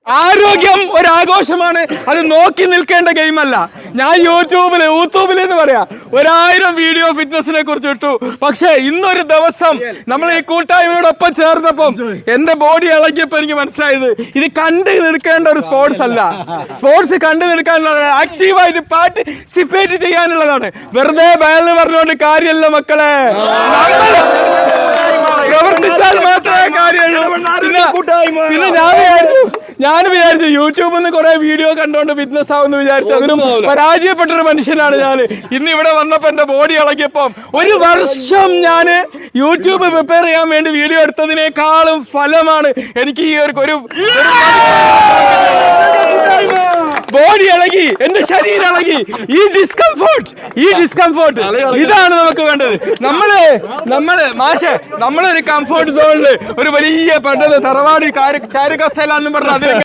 ആരോഗ്യം ഒരാഘോഷമാണ്, അത് നോക്കി നിൽക്കേണ്ട ഗെയിമല്ല. ഞാൻ യൂട്യൂബിൽ എന്ന് പറയാ 1000 വീഡിയോ ഫിറ്റ്നസിനെ കുറിച്ച് ഇട്ടു. പക്ഷെ ഇന്നൊരു ദിവസം നമ്മൾ ഈ കൂട്ടായ്മയോടൊപ്പം ചേർന്നപ്പം എന്റെ ബോഡി ഇളകിയപ്പോ എനിക്ക് മനസ്സിലായത് ഇത് കണ്ടു നിൽക്കേണ്ട ഒരു സ്പോർട്സ് അല്ല. സ്പോർട്സ് കണ്ടു നിൽക്കാനുള്ളതാണ്, ആക്റ്റീവായിട്ട് പാർട്ടിസിപ്പേറ്റ് ചെയ്യാനുള്ളതാണ്. വെറുതെ ബയല് പറഞ്ഞുകൊണ്ട് കാര്യമല്ല മക്കളെ, പ്രവർത്തിച്ചാൽ മാത്രമേ കാര്യമുള്ളൂ. പിന്നെ ഞാൻ വിചാരിച്ചു യൂട്യൂബിൽ നിന്ന് കുറെ വീഡിയോ കണ്ടോണ്ട് ഫിറ്റ്നസ് ആവുമെന്ന് വിചാരിച്ചു. അതിനും പരാജയപ്പെട്ടൊരു മനുഷ്യനാണ് ഞാൻ. ഇന്ന് ഇവിടെ വന്നപ്പോ എന്റെ ബോഡി ഇളകിയപ്പം 1 വർഷം ഞാൻ യൂട്യൂബ് പ്രിപ്പയർ ചെയ്യാൻ വേണ്ടി വീഡിയോ എടുത്തതിനേക്കാളും ഫലമാണ് എനിക്ക് ഈ ഒരു ബോഡി ഇളകി, എന്റെ ശരീരം ഇളകി. ഈ ഡിസ്കംഫോർട്ട് ഇതാണ് നമുക്ക് വേണ്ടത്. നമ്മളൊരു കംഫോർട്ട് സോണില് ഒരു വലിയ പണ്ടത് തറവാടി ചാരുകസ്ഥയിലാണെന്ന് പറഞ്ഞാൽ